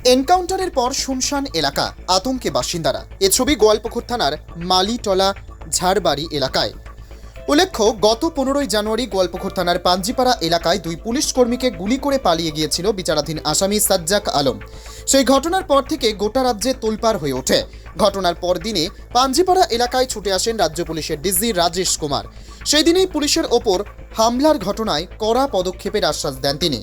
এনকাউন্টারের পর শুনশান এলাকা, আতঙ্কে বাসিন্দারা। এ ছবি গোয়ালপুকুর থানার মালিটলা ঝাড়বাড়ি এলাকায়। উল্লেখ্য, গত 15ই জানুয়ারি গোয়ালপুকুর থানার পাঞ্জিপাড়া এলাকায় দুই পুলিশ কর্মীকে গুলি করে পালিয়ে গিয়েছিল বিচারাধীন আসামি সাজ্জাক আলম। সেই ঘটনার পর থেকে গোটা রাজ্যে তোলপাড় হয়ে ওঠে। ঘটনার পর দিনে পাঞ্জিপাড়া এলাকায় ছুটে আসেন রাজ্য পুলিশের ডিজি রাজেশ কুমার। সেই দিনেই পুলিশের ওপর হামলার ঘটনায় কড়া পদক্ষেপের আশ্বাস দেন তিনি।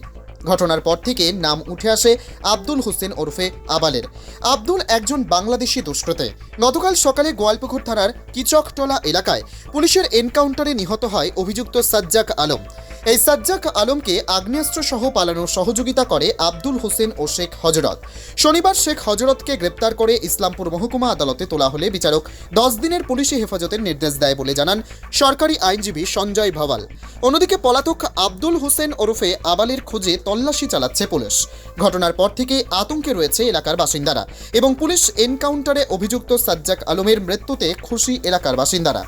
ঘটনার পর থেকে নাম উঠে আসে আব্দুল হোসেন ওরফে আবালের। আব্দুল একজন বাংলাদেশি দুষ্কৃতী। গতকাল সকালে গোয়ালপুকুর থানার কিচকটলা এলাকায় পুলিশের এনকাউন্টারে নিহত হয় অভিযুক্ত সাজ্জাক আলম। এই সাজ্জাক আলমকে আগ্নেয়াস্ত্র সহ পালানোর সহযোগিতা করে আব্দুল হোসেন ও শেখ হজরত। শনিবার শেখ হজরতকে গ্রেপ্তার করে ইসলামপুর মহকুমা আদালতে তোলা হলে বিচারক 10 দিনের পুলিশি হেফাজতের নির্দেশ দেয় বলে জানান সরকারি আইনজীবী সঞ্জয় ভাওয়াল। অন্যদিকে পলাতক আব্দুল হোসেন ওরফে আবালের খোঁজে তল্লাশি চালাচ্ছে পুলিশ। ঘটনার পর থেকে আতঙ্কে রয়েছে এলাকার বাসিন্দারা এবং পুলিশ এনকাউন্টারে অভিযুক্ত সাজ্জাক আলমের মৃত্যুতে খুশি এলাকার বাসিন্দারা।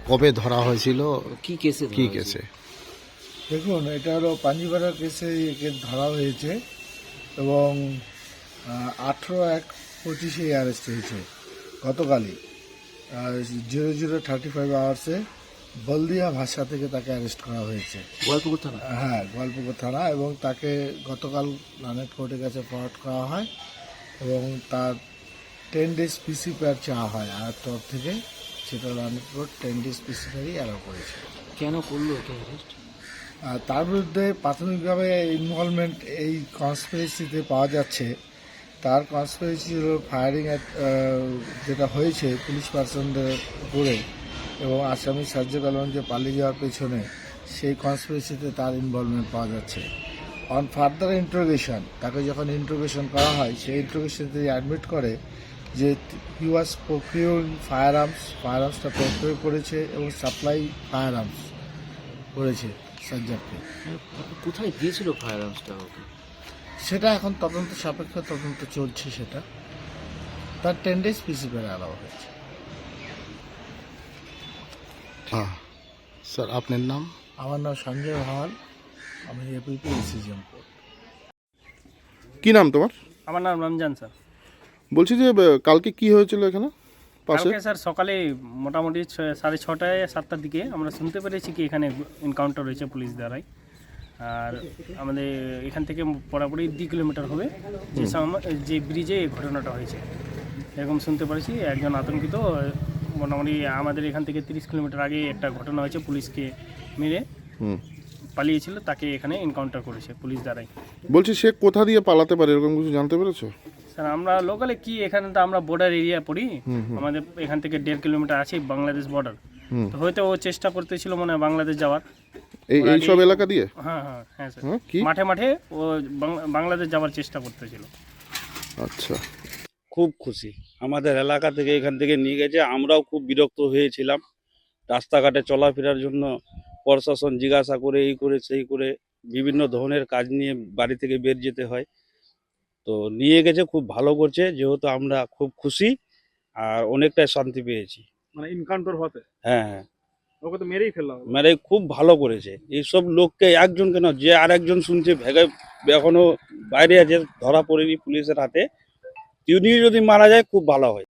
কবে ধরা হয়েছিল? কি কেসে কি কেসে? দেখুন, এটা হলো পাঞ্জিপাড়া কেসে একে ধরা হয়েছে এবং 18/1/25 অ্যারেস্ট হয়েছে গতকালই 00:35 আওয়ার্সে বলদিয়া ভাষা থেকে তাকে অ্যারেস্ট করা হয়েছে। গোয়ালপুকুর থানা? হ্যাঁ, গোয়ালপুকুর থানা। এবং তাকে গতকাল লানেট কোর্টের কাছে ফরওয়ার্ড করা হয় এবং তার 10 ডেজ পিসি পেয়ার চাওয়া হয় আর তরফ থেকে, সেটা লানেট কোর্ট 10 ডেজ পিসি পেয়ারই অ্যালাউ করেছে। কেন করলো একে অ্যারেস্ট? তার বিরুদ্ধে প্রাথমিকভাবে ইনভলভমেন্ট এই কনস্পিরেসিতে পাওয়া যাচ্ছে। তার কনস্পিরেসি হলো ফায়ারিং যেটা হয়েছে পুলিশ পার্সনদের উপরে এবং আসামি সাজ্জাক আলম যে পালিয়ে যাওয়ার পেছনে, সেই কনস্পিরেসিতে তার ইনভলভমেন্ট পাওয়া যাচ্ছে। অন ফার্দার ইন্ট্রোগেশন, তাকে যখন ইন্ট্রোগেশন করা হয়, সেই ইন্ট্রোগেশনতে অ্যাডমিট করে যে হি ওয়াজ প্রকিউরিং ফায়ারআর্মসটা প্রকিউর করেছে এবং সাপ্লাই ফায়ারআর্মস করেছে সাজ্জাককে। কোথায় দিয়েছিল ফায়ার আর্মসটা ওকে? সেটা এখন তদন্ত সাপেক্ষ তদন্ত চলছে। সেটা তার 10 ডেজ পিসি পেয়ার অ্যালাউ হয়েছে। হ্যাঁ স্যার, আপনার নাম? আমার নাম সঞ্জয় ভাওয়াল, আমি এপিপি এসিজিএম কোর্ট। কি নাম তোমার? আমার নাম রমজান স্যার। বলছি যে কালকে কি হয়েছিল এখানে পাশে? কালকে স্যার সকালে মোটামুটি 6:30 7টার দিকে আমরা শুনতে পেরেছি কি এখানে এনকাউন্টার হয়েছে পুলিশ দ্বারাই। আর আমাদের এখান থেকে পুরোপুরি 2 কিলোমিটার হবে যে ব্রিজে এই ঘটনাটা হয়েছে এরকম শুনতে পেরেছি। একজন আতঙ্কিত, মোটামুটি আমাদের এখান থেকে 30 কিলোমিটার আগে একটা ঘটনা হয়েছে, পুলিশকে মেরে পালিয়েছিল, তাকে এখানে এনকাউন্টার করেছে পুলিশ দ্বারাই। বলছি সে কোথা দিয়ে পালাতে পারে এরকম কিছু জানতে পেরেছো? স্যার আমরা লোকালে কি, এখানে তো আমরা বর্ডার এরিয়া পড়ি, আমাদের এখান থেকে 1.5 কিলোমিটার আছে বাংলাদেশ বর্ডার। তো হয়তো ও চেষ্টা করতেছিল মনে হয় বাংলাদেশ যাওয়ার। এই সব এলাকা দিয়ে? হ্যাঁ স্যার, কি মাঠে মাঠে ও বাংলাদেশ যাওয়ার চেষ্টা করতেছিল। আচ্ছা, খুব খুশি। আমাদের এলাকা থেকে এখান থেকে নিয়ে গেছে, আমরাও খুব বিরক্ত হয়েছিলাম। রাস্তাঘাটে চলাফেরার জন্য প্রশাসন জিজ্ঞাসা করে, এই করে সেই করে বিভিন্ন ধরনের কাজ নিয়ে বাড়ি থেকে বের যেতে হয়। তো নিয়ে গেছে, খুব ভালো করছে, যেহেতু আমরা খুব খুশি আর অনেকটাই শান্তি পেয়েছি। মানে এনকাউন্টার হতে হ্যাঁ, ওকে তো মেরেই ফেলা হবে। মানে খুব ভালো করেছে। এইসব লোককে একজন কেন, যে আরেকজন শুনছে ভেগে এখনো বাইরে আছে, ধরা পড়েনি পুলিশের হাতে, তিনিও যদি মারা যায় খুব ভালো হয়।